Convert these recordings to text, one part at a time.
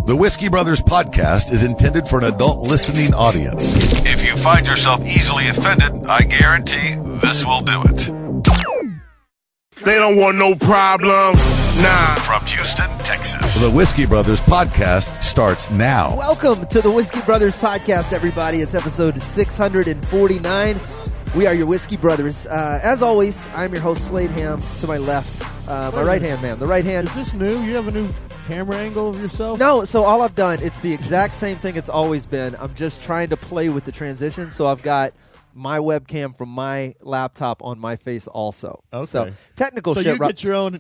The Whiskey Brothers podcast is intended for an adult listening audience. If you find yourself easily offended, I guarantee this will do it. They don't want no problem. Nah. From Houston, Texas, the Whiskey Brothers podcast starts now. Welcome to the Whiskey Brothers podcast, everybody. It's episode 649. We are your Whiskey Brothers. As always, I'm your host, Slade Ham. To my left, my right-hand man. The right hand. Is this new? You have a new camera angle of yourself? No, so all I've done, it's the exact same thing it's always been. I'm just trying to play with the transition, so I've got my webcam from my laptop on my face also. Okay. So technical so shit.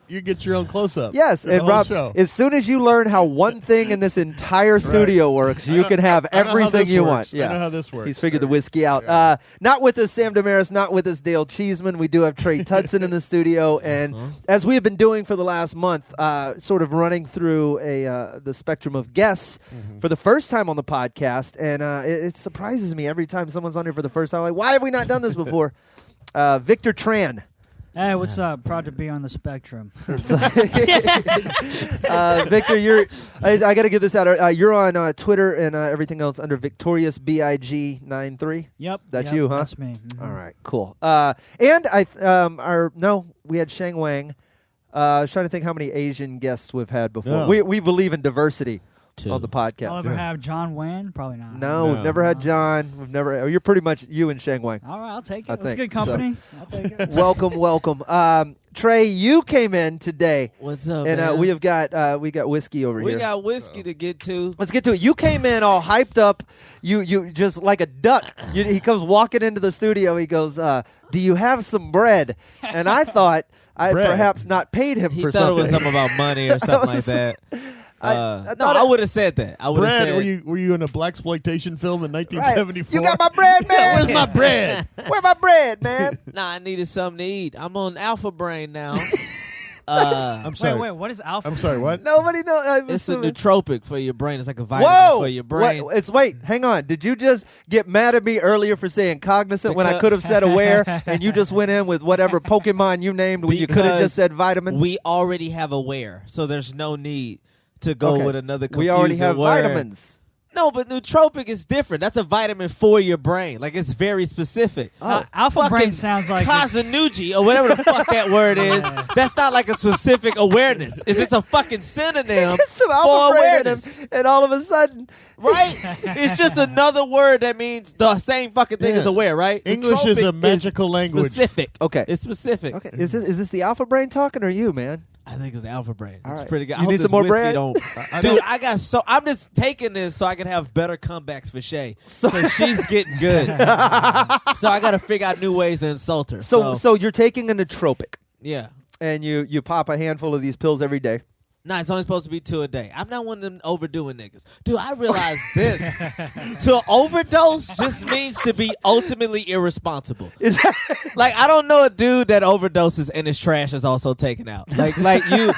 You get your own close-up. Yes, and Rob, as soon as you learn how one thing in this entire studio works, you can have everything you want. Yeah. I know how this works. He's figured the whiskey out. Yeah. Not with us, Sam Damaris, not with us, Dale Cheeseman. We do have Trey Tudson in the studio, and as we have been doing for the last month, sort of running through the spectrum of guests for the first time on the podcast, and it surprises me every time someone's on here for the first time. Like, why have we not done this before? Victor Tran. Hey, what's up? Proud to be on the spectrum. Victor, I got to get this out. You're on Twitter and everything else under Victorious BIG93. Yep. That's you, huh? That's me. Mm-hmm. All right, cool. And we had Shang Wang. I was trying to think how many Asian guests we've had before. No. We believe in diversity on the podcast. I'll ever have John Wan? Probably not. No, we've never had John. We've never. You're pretty much you and Shang Wang. All right, I'll take it. I That's think. good company. I'll take it. Welcome. Trey, you came in today. What's up, and man? we got whiskey over here. We got whiskey to get to. Let's get to it. You came in all hyped up. You just like a duck. He comes walking into the studio. He goes, "Do you have some bread?" And I thought I perhaps not paid him for something. He thought it was something about money or something like that. I would have said that. I would have Brad, said. were you in a blaxploitation film in 1974? You got my bread, man. Yeah, where's my bread? Where's my bread, man? Nah, I needed something to eat. I'm on Alpha Brain now. I'm sorry. Wait, what is alpha? I'm sorry, what? Nobody knows. It's a nootropic for your brain. It's like a vitamin for your brain. Wait, hang on. Did you just get mad at me earlier for saying cognizant when I could have said aware, and you just went in with whatever Pokemon you named when you could have just said vitamin? We already have aware, so there's no need to go with another confusing We already have word. vitamins. No, but nootropic is different. That's a vitamin for your brain. Like, it's very specific. Alpha brain sounds like Kazanuji or whatever the fuck that word is. That's not like a specific awareness. It's just a fucking synonym Some for alpha brain in awareness. him, and all of a sudden, Right? It's just another word that means the same fucking thing as aware, right? English is a Nootropic magical language. Specific. Okay. It's specific. Okay, is this the alpha brain talking or you, man? I think it's the alpha brain. All It's right. pretty good. You I hope need some this more whiskey bread? don't- Dude, I'm just taking this so I can have better comebacks for Shay. Because she's getting good. So I got to figure out new ways to insult her. So you're taking a nootropic, yeah. and you pop a handful of these pills every day. Nah, it's only supposed to be 2 a day. I'm not one of them overdoing niggas. Dude, I realized this. To overdose just means to be ultimately irresponsible. Like, I don't know a dude that overdoses and his trash is also taken out. Like you're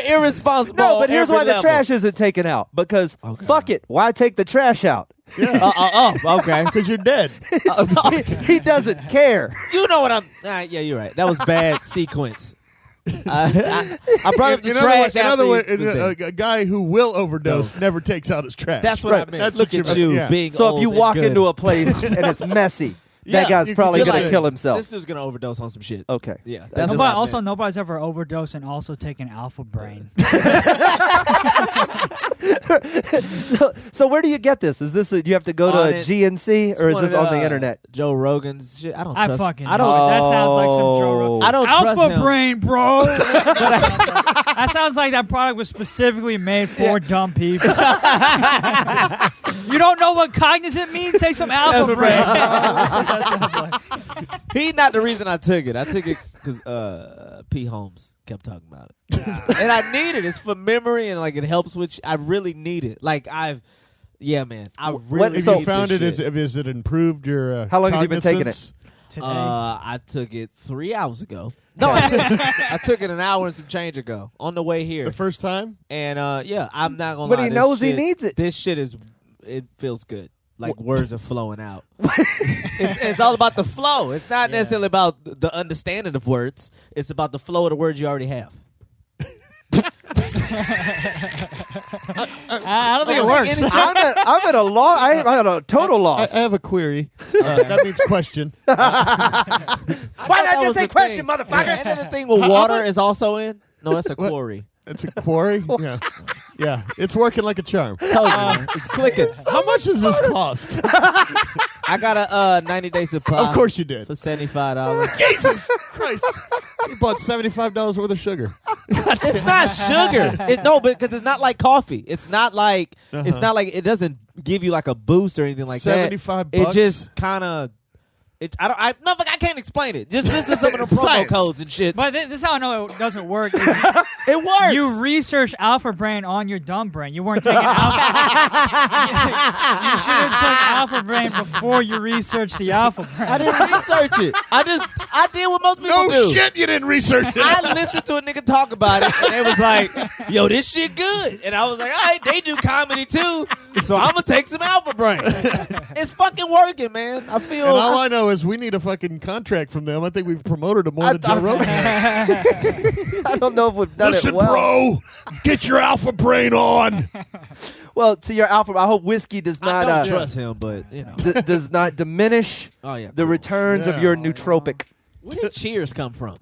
irresponsible. No, but on here's every why the level. trash isn't taken out. Because fuck it, why take the trash out? Okay. Because you're dead. He doesn't care. You know what I'm... yeah, you're right. That was bad sequence. I brought up the trash In other after words, a guy who will overdose never takes out his trash. That's what I meant. That's Look what at you you meant. being So old if you and walk good. into a place and it's messy, Yeah, that guy's you probably can going just to say, kill himself. This dude's gonna overdose on some shit. Okay. Yeah. That's what I Also, meant. nobody's ever overdosed and also taken alpha brain. So where do you get this? Is this do you have to go to a GNC or is One this of on the internet? Joe Rogan's shit. I don't I trust. fucking I know don't. it. That sounds like some Joe Rogan. I don't trust Alpha him. brain, bro. That sounds like that product was specifically made for dumb people. You don't know what cognizant means? Take some alpha brain. That's what that sounds like. He's not the reason I took it. I took it because P. Holmes kept talking about it, and I need it. It's for memory and like it helps with. I really need it. Like yeah, man. I really. If So- you found it, this shit. has it improved your How long have you been taking cognizance? Today. I took it 3 hours ago. No, I didn't. I took it an hour and some change ago on the way here. The first time? And yeah, I'm not gonna But lie. he this knows he shit- needs it. This shit it feels good. Like words are flowing out. It's all about the flow. It's not necessarily about the understanding of words. It's about the flow of the words you already have. I don't think it works. I'm at a loss. I'm at a total loss. I have a query. That means question. Why did I just say question, motherfucker? And then the thing with water is also in. No, that's a quarry. It's a quarry? Yeah. Yeah. It's working like a charm. Told you, man. It's clicking. How much does this cost? I got a 90-day supply. Of course you did. For $75. Jesus Christ. You bought $75 worth of sugar. It's not sugar. Because it's not like coffee. It's not like it doesn't give you like a boost or anything like that. $75. It just kind of. I can't explain it. Just listen to some of the promo codes and shit. But this is how I know it doesn't work. It works. You researched alpha brain on your dumb brain. You weren't taking alpha. You should have took alpha brain before you researched the alpha brain. I didn't research it. I did what most people do. No shit, you didn't research it. I listened to a nigga talk about it, and it was like, yo, this shit good. And I was like, all right, they do comedy too, so I'm going to take some alpha brain. It's fucking working, man. I feel. And all I know is we need a fucking contract from them. I think we've promoted them more than Joe Rogan. I don't know if we've done Listen, it well. bro, get your alpha brain on. Well, to your alpha, I hope whiskey does not I don't trust him, but, you know. does not diminish the returns of your nootropic. Where did Cheers come from?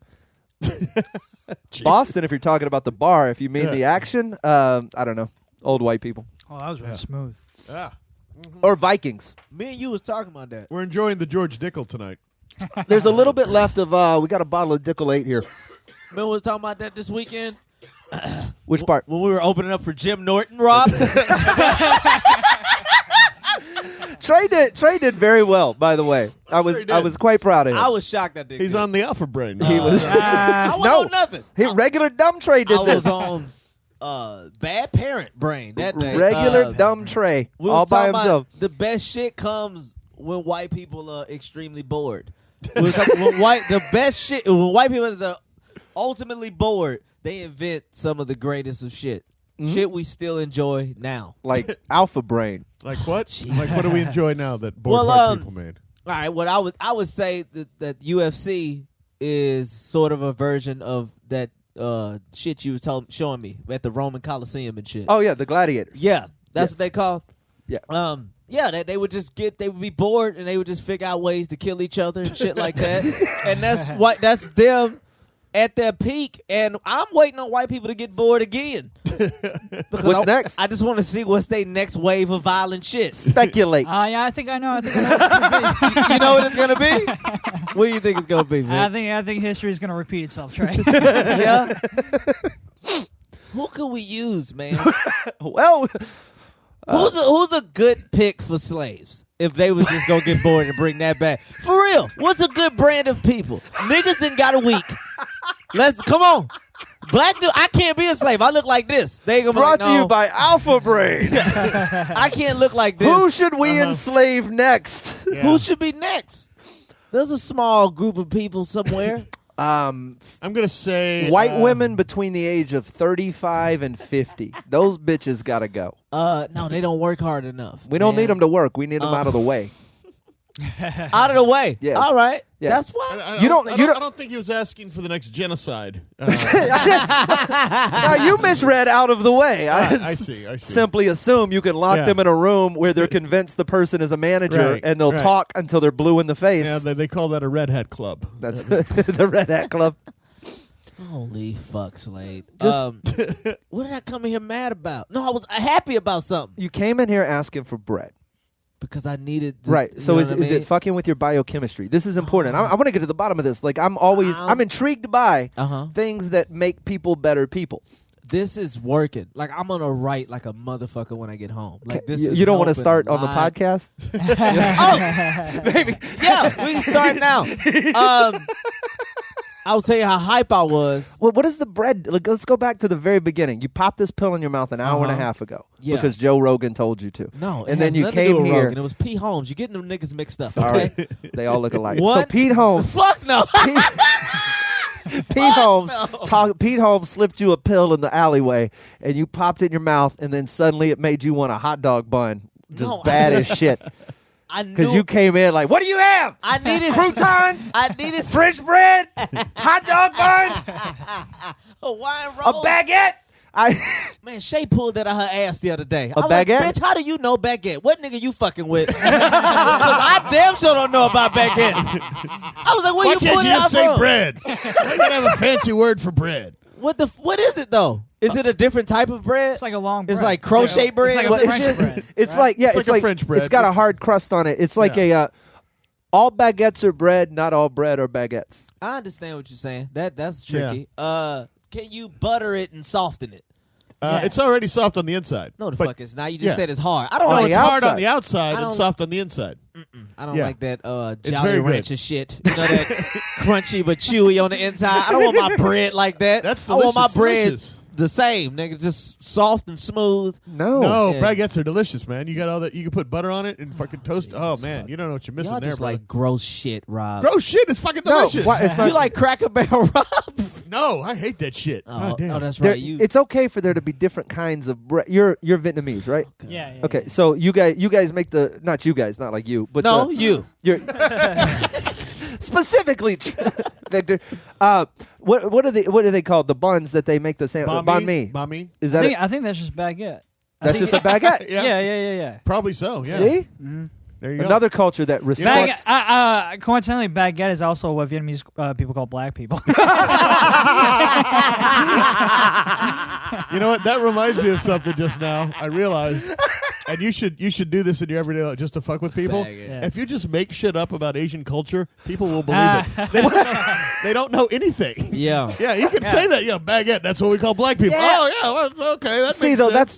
Boston, if you're talking about the bar. If you mean the action, I don't know. Old white people. Oh, that was really smooth. Yeah. Or Vikings. Me and you was talking about that. We're enjoying the George Dickel tonight. There's a little bit left of, we got a bottle of Dickel 8 here. Remember we was talking about that this weekend? Which part? When we were opening up for Jim Norton, Rob? Trey did very well, by the way. I was quite proud of him. I was shocked that He's on the alpha brain. He was. I wasn't on nothing. Regular dumb Trey did I this. was on bad parent brain that day. Regular dumb Trey, we all was by talking about himself. the best shit comes when white people are extremely bored. When white people are ultimately bored, they invent some of the greatest of shit. Mm-hmm. Shit we still enjoy now. Like alpha brain. Like what? Like what do we enjoy now that bored white people made? All right, what I would say that UFC is sort of a version of that shit you was showing me at the Roman Coliseum and shit. Oh yeah, the gladiators. Yeah, that's what they call. Yeah. Yeah, they would be bored and they would just figure out ways to kill each other and shit like that. And that's them at their peak. And I'm waiting on white people to get bored again. What's next? I just want to see what's their next wave of violent shit. Speculate. Yeah, I think I know. I You know what it's gonna be? What do you think it's gonna be, man? I think history is gonna repeat itself, Trey. Yeah. Who could we use, man? Well, Who's a good pick for slaves? If they was just gonna get bored and bring that back. For real, what's a good brand of people? Niggas done got a week. Come on. Black dude, I can't be a slave. I look like this. They gonna brought be like, to no. you by Alpha Brain. I can't look like this. Who should we enslave next? Yeah. Who should be next? There's a small group of people somewhere. I'm gonna say White women between the age of 35 and 50. Those bitches gotta go. No, they don't work hard enough. We don't need them to work. We need them out of the way. Out of the way. Yes. All right. Yeah. That's why. I don't think he was asking for the next genocide. Now you misread out of the way. I see. Simply assume you can lock them in a room where they're convinced the person is a manager, Right, and they'll right. talk until they're blue in the face. Yeah, they call that a red hat club. That's the Red Hat Club. Holy fuck, Slade. Just- What did I come in here mad about? No, I was happy about something. You came in here asking for bread. Because I needed... Right. So you know is what I mean? it fucking with your biochemistry? This is important. I want to get to the bottom of this. Like I'm intrigued by things that make people better people. This is working. Like, I'm going to write like a motherfucker when I get home. Like this. You don't want to start on the live. podcast? Oh, baby. Yeah, we can start now. I'll tell you how hype I was. Well, what is the bread? Like, let's go back to the very beginning. You popped this pill in your mouth an hour and a half ago because Joe Rogan told you to. No, and then you came here. Rogan. It was Pete Holmes. You're getting them niggas mixed up. Sorry, Okay? they all look alike. What? So Pete Holmes. Fuck no. Pete Holmes slipped you a pill in the alleyway, and you popped it in your mouth, and then suddenly it made you want a hot dog bun. Just bad as shit. Because you came in like, what do you have? I needed croutons. I needed French bread, hot dog buns, Hawaiian rolls, a baguette. Man, Shay pulled that on her ass the other day. A I'm baguette? like, bitch, how do you know baguette? What nigga you fucking with? Because I damn sure don't know about baguette. I was like, where Why you can't pulled you it just out say from? bread? Why you gotta have a fancy word for bread? What is it though? Is it a different type of bread? It's like a long bread. It's like crochet bread. It's like Well, a French bread. It's right? like It's like a French bread. It's got a hard crust on it. It's like all baguettes are bread, not all bread are baguettes. I understand what you're saying. That's tricky. Can you butter it and soften it? It's already soft on the inside. No, the But- fuck it's not. You just said it's hard. I don't On know. the It's It's hard on outside. the outside I and don't- soft on the inside. I don't Yeah. like that It's Jolly very good. Rancher shit. You know that crunchy but chewy on the inside. I don't want my bread like that. That's I want my delicious, bread delicious. the same, nigga. Just soft and smooth. No. No, Yeah. baguettes are delicious, man. You got all that. You can put butter on it and fucking toast. Oh Jesus man, fuck. you don't know what you're missing Y'all there, just brother. like gross shit, Rob. Gross shit is fucking No, delicious. why- it's not- You like Cracker Barrel, Rob? No, I hate that shit. Oh, damn. that's There- right. You it's okay for there to be different kinds of bread. You're Vietnamese, right? Yeah. Okay, so you guys make the not you guys, not like you, but no, you. you're specifically Victor. What are they called? The buns that they make the sandwich. Banh mi. Banh mi. Is that I think that's just baguette. that's just a baguette? Yeah. Probably so. Yeah. See, There you go. another culture that respects. Coincidentally, baguette is also what Vietnamese people call black people. You know what? That reminds me of something just now. I realized, and you should do this in your everyday life just to fuck with people. Baguette. If you just make shit up about Asian culture, people will believe it. They don't know anything. Yeah. Yeah, you can say that. Yeah, baguette. That's what we call black people. Yeah. Oh yeah, well, okay. That See makes though, sense.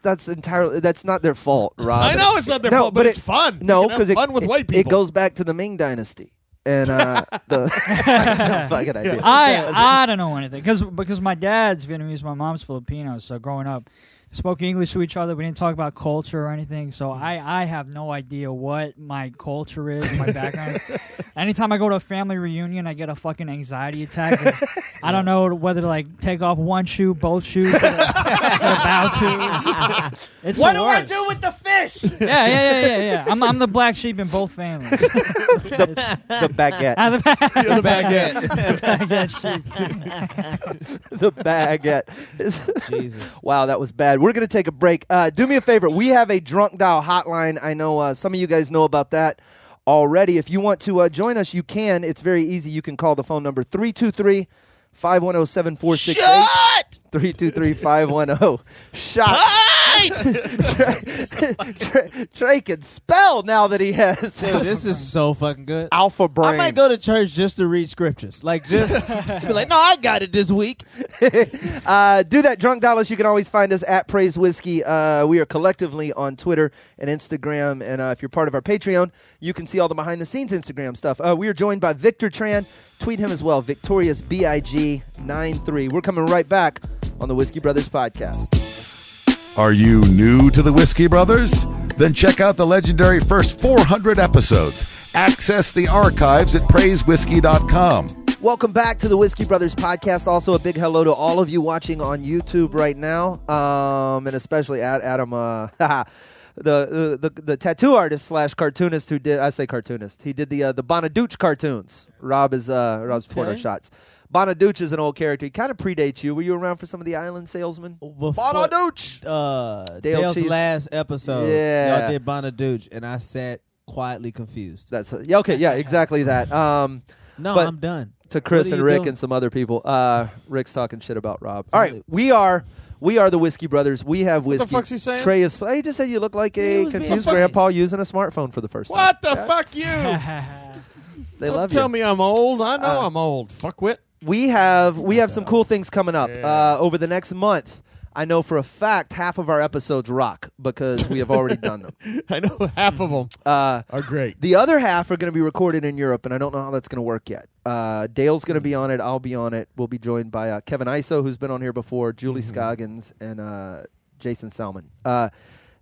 that's entirely that's not their fault, Rob. I know it's not their No, fault, but it's fun. No, You can have because fun with white people. It goes back to the Ming Dynasty and the fucking idea. I don't know anything because my dad's Vietnamese, my mom's Filipino. So growing up, spoke English to each other. We didn't talk about culture or anything. So I have no idea what my culture is, my background is. Anytime I go to a family reunion, I get a fucking anxiety attack. 'Cause I don't know whether to like take off one shoe, both shoes, get a bow to. It's What the do I worst. do with the fish? Yeah. I'm the black sheep in both families. The baguette. Ah, the The baguette. The baguette. Jesus. Wow, that was bad. We're going to take a break. Do me a favor. We have a drunk dial hotline. I know some of you guys know about that already. If you want to join us, you can. It's very easy. You can call the phone number 323-510-7468. Shut! 323-510. Shot. Trey can spell now that he has Dude, this is so fucking good. alpha brain. I might go to church just to read scriptures. Like, just be like, no, I got it this week. Do that. Drunk Dollars. You can always find us at Praise Whiskey. We are collectively on Twitter and Instagram. And if you're part of our Patreon, you can see all the behind-the-scenes Instagram stuff. We are joined by Victor Tran. Tweet him as well, Victorious BIG93. We're coming right back on the Whiskey Brothers podcast. Are you new to the Whiskey Brothers? Then check out the legendary first 400 episodes. Access the archives at praisewhiskey.com. Welcome back to the Whiskey Brothers podcast. Also, a big hello to all of you watching on YouTube right now, and especially Adam, the tattoo artist / cartoonist who did. I say cartoonist. He did the Bonaduce cartoons. Rob's Porter shots. Bonaduce is an old character. He kind of predates you. Were you around for some of the Island Salesmen? Bonaduce. Dale's Cheese. last episode. Yeah. Y'all did Bonaduce, and I sat quietly confused. That's okay. Yeah, exactly that. No, but- I'm done. To Chris What are and you Rick doing? and some other people. Rick's talking shit about Rob. All right, we are the Whiskey Brothers. We have whiskey. What the fuck's he saying? Trey is. He just said you look like He a was being confused funny. grandpa using a smartphone for the first time. What the fuck you? They Don't love tell you. me I'm old. I know I'm old. Fuckwit. We have some cool things coming up over the next month. I know for a fact half of our episodes rock because we have already done them. I know half of them are great. The other half are going to be recorded in Europe, and I don't know how that's going to work yet. Dale's going to be on it. I'll be on it. We'll be joined by Kevin Iso, who's been on here before, Julie Scoggins, and Jason Salmon.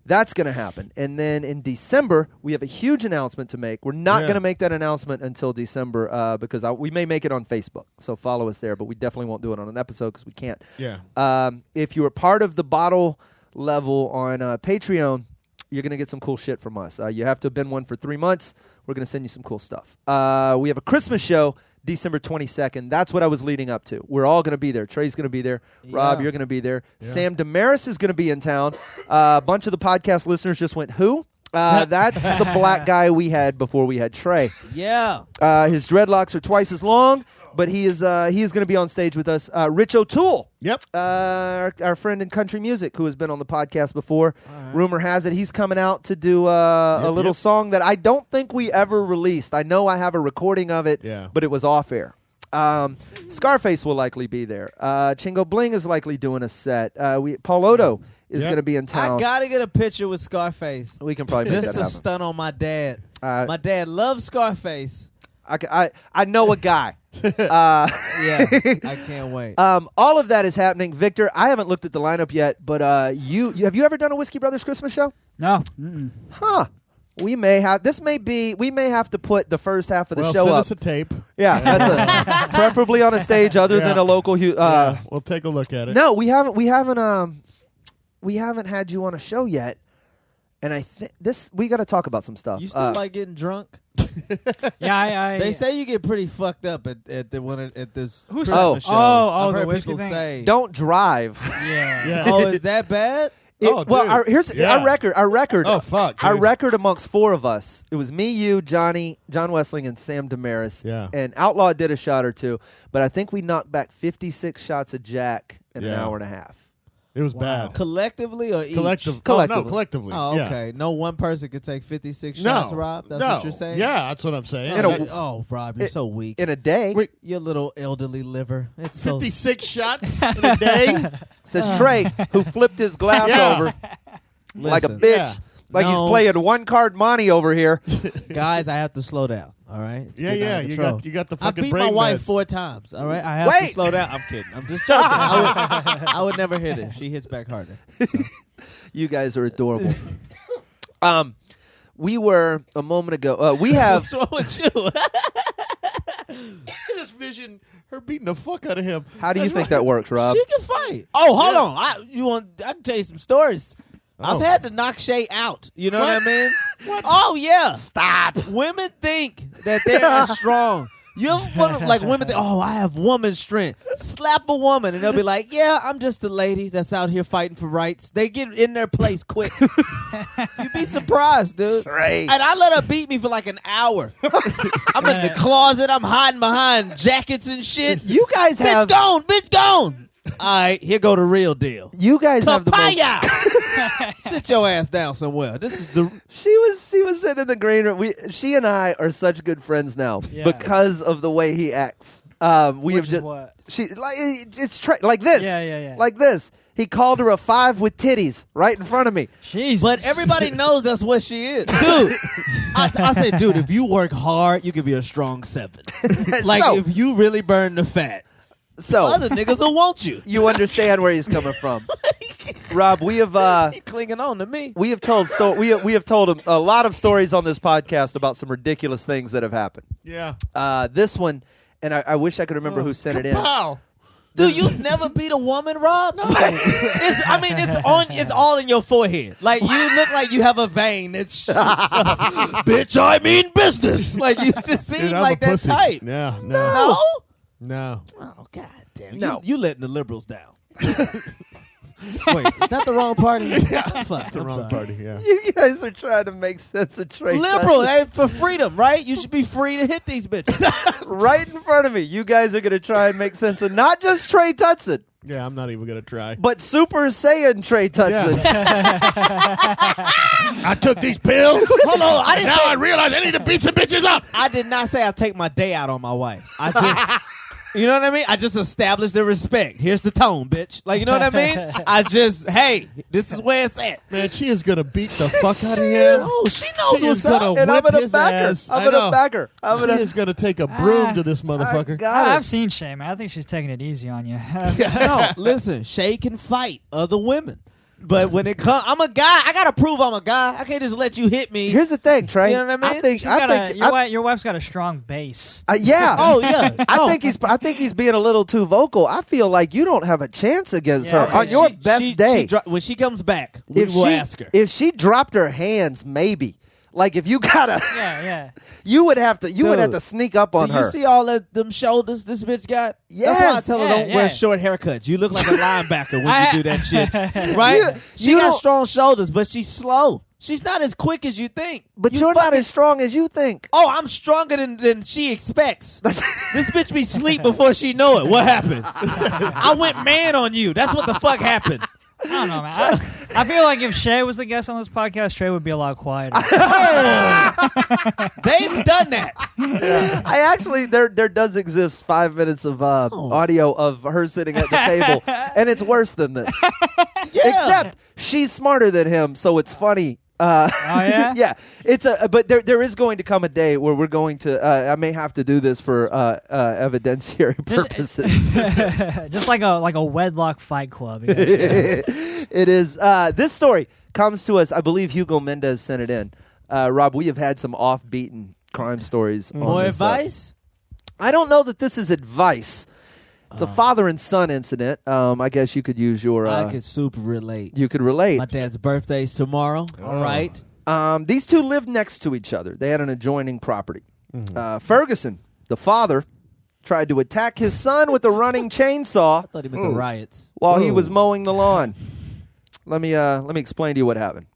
That's going to happen. And then in December, we have a huge announcement to make. We're not going to make that announcement until December because we may make it on Facebook. So follow us there, but we definitely won't do it on an episode because we can't. Yeah. If you are part of the bottle level on Patreon, you're going to get some cool shit from us. You have to have been one for 3 months. We're going to send you some cool stuff. We have a Christmas show December 22nd. That's what I was leading up to. We're all going to be there. Trey's going to be there. Rob, you're going to be there. Yeah. Sam Damaris is going to be in town. A bunch of the podcast listeners just went, who? That's the black guy we had before we had Trey. Yeah. His dreadlocks are twice as long, but he is going to be on stage with us. Rich O'Toole. Yep. Our friend in country music who has been on the podcast before. Right. Rumor has it he's coming out to do a little song that I don't think we ever released. I know I have a recording of it, but it was off air. Scarface will likely be there. Chingo Bling is likely doing a set. Paul Odo is going to be in town. I got to get a picture with Scarface. We can probably make that happen. Just to stun on my dad. My dad loves Scarface. I know a guy. Yeah, I can't wait. All of that is happening. Victor, I haven't looked at the lineup yet, but you have you ever done a Whiskey Brothers Christmas show? No. Huh. We may have to put the first half of the show send up. Us a tape. Yeah, that's preferably on a stage other than a local. We'll take a look at it. No, we haven't had you on a show yet, and I think we got to talk about some stuff. You still like getting drunk? Yeah, they say you get pretty fucked up at this Who's Christmas shows. I've heard the whiskey people thing? say. Don't drive. Yeah. Oh, is that bad? Well, here's our record. Oh fuck! Dude. Our record amongst four of us. It was me, you, Johnny, John Wessling, and Sam Damaris. Yeah. And Outlaw did a shot or two, but I think we knocked back 56 shots of Jack in an hour and a half. It was bad. Collectively or each? Collectively. Oh, no, collectively. Oh, okay. Yeah. No one person could take 56 shots, Rob? That's what you're saying? Yeah, that's what I'm saying. Rob, you're so weak. In a day? Your little elderly liver. It's 56 shots in a day? Says Trey, who flipped his glass over like a bitch. Yeah. Like he's playing one-card Monty over here. Guys, I have to slow down. All right? You got the fucking brain I beat my wife meds. 4 times. All right? I have to slow down. I'm kidding. I'm just joking. I would never hit her. She hits back harder. So. You guys are adorable. We were a moment ago. We have. What's wrong with you? This vision, her beating the fuck out of him. How do you think that works, Rob? She can fight. Oh, hold on. I can tell you some stories. I've had to knock Shay out. You know what I mean? What? Oh, yeah. Stop. Women think that they're strong. You ever put like women think, oh, I have woman strength. Slap a woman and they'll be like, yeah, I'm just a lady that's out here fighting for rights. They get in their place quick. You'd be surprised, dude. Straight. And I let her beat me for like an hour. I'm in the closet. I'm hiding behind jackets and shit. You guys have. Bitch gone. All right, here go the real deal. You guys have the most. Sit your ass down somewhere. This is the. She was sitting in the green room. She and I are such good friends now because of the way he acts. We have just what? She like like this. Yeah. Like this. He called her a 5 with titties right in front of me. Jesus. But everybody knows that's what she is, dude. I said, dude, if you work hard, you can be a strong 7. Like if you really burn the fat. So other niggas will want you. You understand where he's coming from, Rob. We have he clinging on to me. We have told we have told a lot of stories on this podcast about some ridiculous things that have happened. Yeah. This one, and I wish I could remember who sent it in. Kapow. Dude, you've never beat a woman, Rob? No. It's all in your forehead. Like you look like you have a vein. It's bitch, I mean business. Like you just seem like that type. Yeah, No? No. Oh, god damn. No. You letting the liberals down. Wait, is that the wrong party? Yeah. That's the wrong party, yeah. You guys are trying to make sense of Trey. Liberal, for freedom, right? You should be free to hit these bitches. Right in front of me. You guys are going to try and make sense of not just Trey Tutson, Yeah, I'm not even going to try. but Super Saiyan Trey Tutson. I took these pills. Hold on, I didn't Now say, I realize I need to beat some bitches up. I did not say I'll take my day out on my wife. I just... You know what I mean? I just established the respect. Here's the tone, bitch. Like, you know what I mean? Hey, this is where it's at. Man, she is going to beat the fuck out of him. Oh, she knows She is what's up. going to And I'm whip going to his back her. ass. I'm going to back her. She is going to take a broom to this motherfucker. Got her. I've seen Shay, man. I think she's taking it easy on you. No, listen, Shay can fight other women. But when it comes, I'm a guy. I gotta prove I'm a guy. I can't just let you hit me. Here's the thing, Trey. You know what I mean? Your wife's got a strong base. Yeah. Oh yeah. I think he's being a little too vocal. I feel like you don't have a chance against her okay. on your best day. When she comes back, we'll ask her. If she dropped her hands, maybe. Like if you gotta, Yeah. you would have to sneak up on Do her. you see all of them shoulders this bitch got? Yes. That's why I tell her don't Yeah, wear yeah. short haircuts. You look like a linebacker when you do that shit. Right? She you got don't- strong shoulders, but she's slow. She's not as quick as you think. but You you're not fucking- as strong as you think. Oh, I'm stronger than she expects. This bitch be sleep before she know it. What happened? I went man on you. That's what the fuck happened. I don't know, man. I feel like if Shay was the guest on this podcast, Shay would be a lot quieter. They've done that. I actually there does exist 5 minutes of audio of her sitting at the table, and it's worse than this. Except she's smarter than him, so it's funny. Oh yeah, Yeah, it's but there is going to come a day where we're going to. I may have to do this for evidentiary purposes. Just like a wedlock fight club. You know? It is. This story comes to us. I believe Hugo Mendez sent it in. Rob, we have had some off-beaten crime stories. More on this, advice? I don't know that this is advice. It's a father and son incident. I guess you could use your. I could super relate. You could relate. My dad's birthday's tomorrow. All right. These two lived next to each other. They had an adjoining property. Ferguson, the father, tried to attack his son with a running chainsaw I thought he meant the riots. while he was mowing the lawn. Let me explain to you what happened.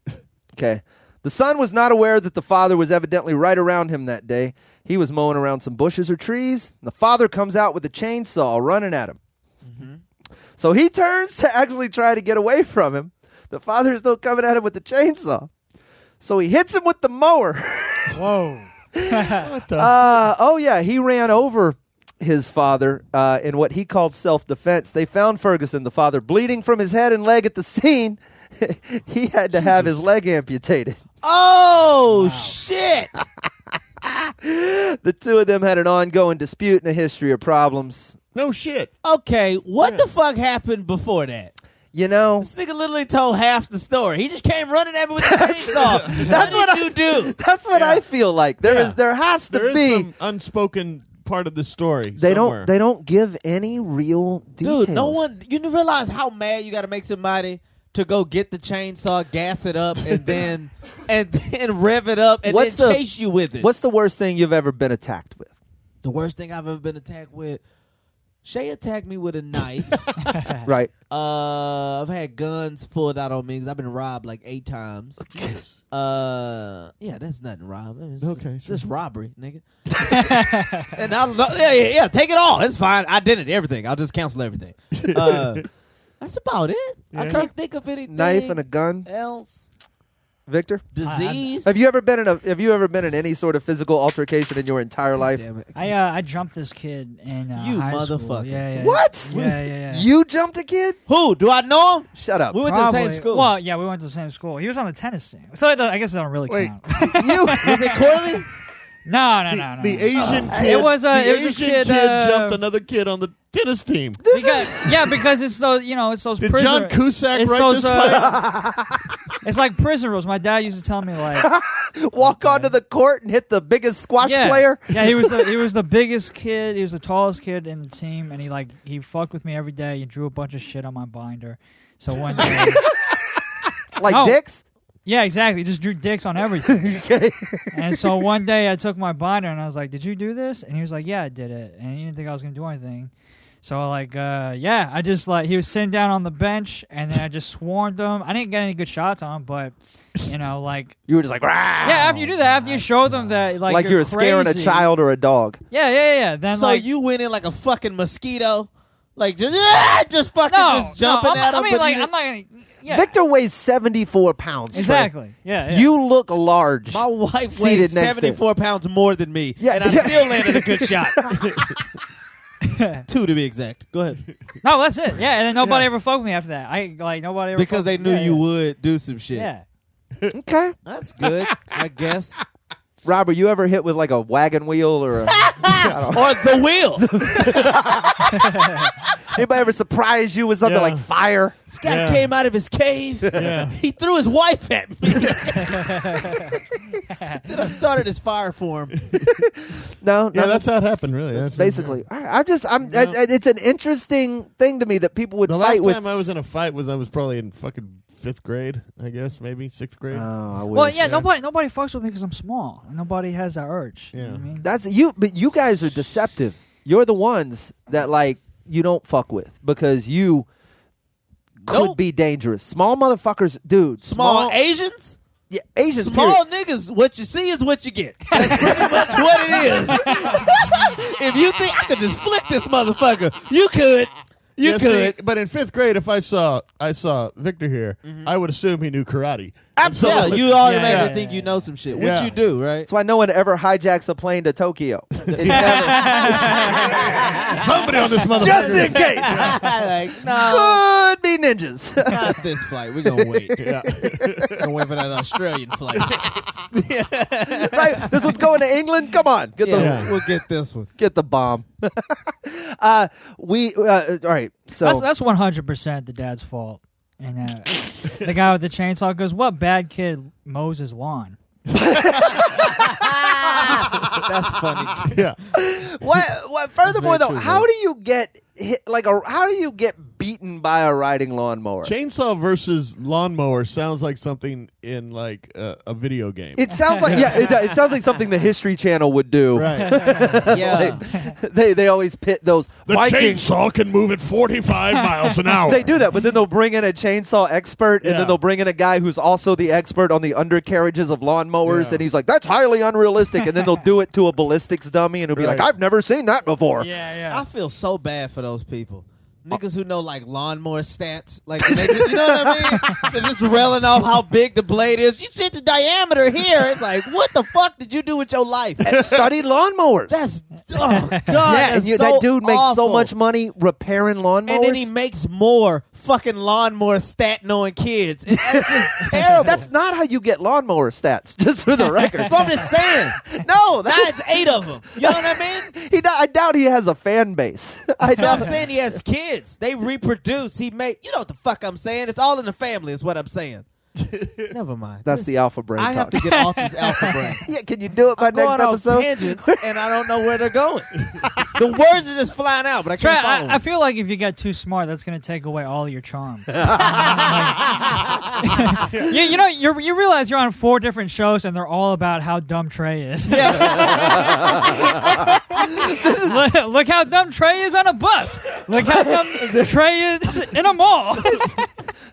Okay. The son was not aware that the father was evidently right around him that day. He was mowing around some bushes or trees. The father comes out with a chainsaw running at him. So he turns to actually try to get away from him. The father's still coming at him with the chainsaw. So he hits him with the mower. Whoa. What the? He ran over his father in what he called self-defense. They found Ferguson, the father, bleeding from his head and leg at the scene. He had to have his leg amputated. Oh, shit. The two of them had an ongoing dispute and a history of problems. No shit. Okay, what the fuck happened before that? You know, This nigga literally told half the story. He just came running at me with the chainsaw. That's what what did you do? that's what I feel like. There has to There is be. some unspoken part of the story. They somewhere. don't give any real details. Dude, no one. You realize how mad you got to make somebody to go get the chainsaw, gas it up, and then rev it up, and then chase you with it. What's the worst thing you've ever been attacked with? the worst thing I've ever been attacked with? Shay attacked me with a knife. Right. I've had guns pulled out on me because I've been robbed like 8 times. Yeah, that's nothing, Rob. It's just robbery, nigga. And yeah, take it all. It's fine. Identity, everything. I'll just cancel everything. That's about it. Yeah. I can't think of anything. Knife and a gun. else. Victor, Disease. have you ever been in any sort of physical altercation in your entire life? Damn it. I jumped this kid in You high school. motherfucker. Yeah. What? Yeah. You jumped a kid? Who? Do I know him? Shut up. We went to the Probably. same school. Well, yeah, we went to the same school. He was on the tennis team, so I guess it don't really Wait. count. You. Was it Corley? No. The Asian kid. It was the this Asian kid, jumped another kid on the tennis team. Because it's those, it's those Did prison. John Cusack it's write those, this fight? It's like prison rules. My dad used to tell me like Walk onto the court and hit the biggest squash player? Yeah, he was the biggest kid. He was the tallest kid in the team, and he fucked with me every day. He drew a bunch of shit on my binder. So one day, Like dicks? yeah, exactly. He just drew dicks on everything. Okay. And so one day I took my binder and I was like, "Did you do this?" And he was like, "Yeah, I did it." And he didn't think I was gonna do anything. So I just he was sitting down on the bench, and then I just swarmed him. I didn't get any good shots on him, but You were just like, "Rah!" yeah. After you do that, after you show them that like you're scaring a crazy. child or a dog. Yeah. Then So you went in like a fucking mosquito? Like just jumping at him? I mean, but like you I'm not gonna. Yeah. Victor weighs 74 pounds. Trey. Exactly. Yeah. You look large. My wife Seated weighs next to 74 pounds more than me, Yeah. and I still landed a good shot. 2 to be exact. Go ahead. No, that's it. Yeah, and then nobody ever fucked with me after that. Nobody ever Because they knew you would. would do some shit. Yeah. Okay. That's good, I guess. Robert, you ever hit with like a wagon wheel or a... Or the wheel. Anybody ever surprise you with something Yeah. like fire? This guy came out of his cave. Yeah. He threw his wife at me. Then I started his fire for him. No. Yeah, that's how it happened, really. That's basically. All right, it's an interesting thing to me that people would The fight last with. time I was in a fight was I was probably in fucking 5th grade, I guess, maybe 6th grade. Oh, I wish. Well, yeah, nobody fucks with me because I'm small. Nobody has that urge. Yeah. You know what I mean? That's you, but you guys are deceptive. You're the ones that like you don't fuck with because you could be dangerous. Small motherfuckers, dude. Small Asians? Yeah, Asians. Small period. niggas, what you see is what you get. That's pretty much what it is. If you think I could just flick this motherfucker, you could. You Yeah, could. see, but in 5th grade, if I saw Victor here, I would assume he knew karate. Absolutely. You automatically Yeah. think you know some shit, which Yeah. you do, right? That's why no one ever hijacks a plane to Tokyo. It never- Somebody on this motherfucker. just in case. Like, no, Could be ninjas. not this flight. We're going to wait. Yeah. We're going to wait for that Australian flight. Right? This one's going to England. Come on, get We'll get this one. the bomb. All right. So That's 100% the dad's fault. And the guy with the chainsaw goes, "What bad kid mows his lawn?" That's funny. Yeah. what? Furthermore, though, true, how do you get hit? How do you get beaten by a riding lawnmower? Chainsaw versus lawnmower sounds like something in like a video game. It sounds like it sounds like something the History Channel would do. Right. Yeah. They always pit those The Vikings. chainsaw can move at 45 miles an hour. They do that, but then they'll bring in a chainsaw expert, and Yeah. then they'll bring in a guy who's also the expert on the undercarriages of lawnmowers, Yeah. and he's like, "That's highly unrealistic." And then they'll do it to a ballistics dummy, and he'll be like, Right. "I've never seen that before." Yeah. I feel so bad for those people. Niggas who know like lawnmower stats, like they just, you know what I mean? They're just railing off how big the blade is. You see the diameter here. It's like, what the fuck did you do with your life? Studied lawnmowers. That's oh god. yeah, that's and so that dude makes so awful. much money repairing lawnmowers. and then he makes more fucking lawnmower stat knowing kids. It's just terrible. That's not how you get lawnmower stats, just for the record. But I'm just saying. No, That's 8 of them. You know what I mean? I doubt he has a fan base. I No, doubt. I'm saying he has kids. They reproduce. He made. You know what the fuck I'm saying? It's all in the family. Is what I'm saying. Never mind. That's the alpha brain. I have to talk. get off this alpha brain. Yeah, can you do it by I'm next going off episode? tangents, and I don't know where they're going. The words are just flying out, but I Trey, can't follow I them. feel like if you get too smart, that's going to take away all your charm. you know, you realize you're on 4 different shows, and they're all about how dumb Trey is. Look how dumb Trey is on a bus. Look how dumb Trey is in a mall.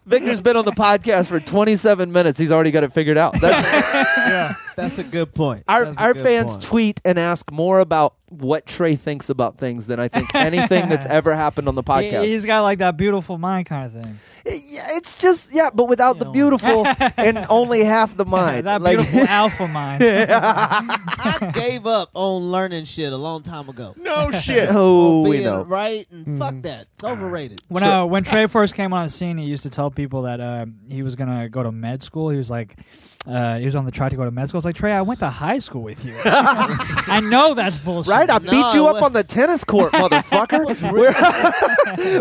Victor's been on the podcast for 27 minutes. He's already got it figured out. That's That's a good point. our That's a good fans point. tweet and ask more about what Trey thinks about things than I think anything that's ever happened on the podcast. He's got like that beautiful mind kind of thing. Yeah, it's just but without the beautiful and only half the mind. That Like- beautiful alpha mind. I gave up on learning shit a long time ago. No shit. Oh, we Being know. right and fuck that. It's overrated. When Trey first came on the scene, he used to tell people that he was gonna go to med school. He was like, he was on the track to go to med school. I was like, Trey, I went to high school with you. I know that's bullshit. Right? I beat you up what- on the tennis court, motherfucker.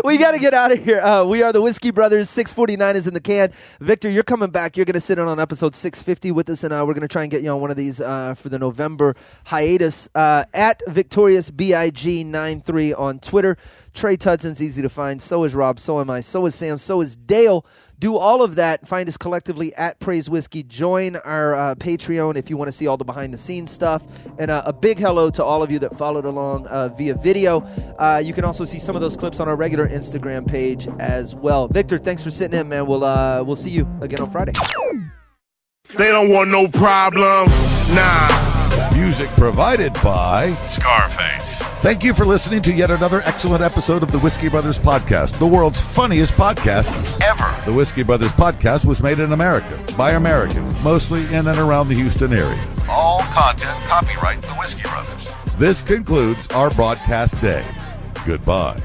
We got to get out of here. We are the Whiskey Brothers. 649 is in the can. Victor, you're coming back. You're going to sit in on episode 650 with us, and we're going to try and get you on one of these for the November hiatus. At VictoriousBig93 on Twitter. Trey Tudson's easy to find. So is Rob. So am I. So is Sam. So is Dale. Do all of that. Find us collectively at Praise Whiskey. Join our Patreon if you want to see all the behind-the-scenes stuff. And a big hello to all of you that followed along via video. You can also see some of those clips on our regular Instagram page as well. Victor, thanks for sitting in, man. We'll see you again on Friday. They don't want no problems. Nah. Music provided by Scarface. Thank you for listening to yet another excellent episode of the Whiskey Brothers Podcast, the world's funniest podcast ever. The Whiskey Brothers Podcast was made in America by Americans, mostly in and around the Houston area. All content copyright the Whiskey Brothers. This concludes our broadcast day. Goodbye.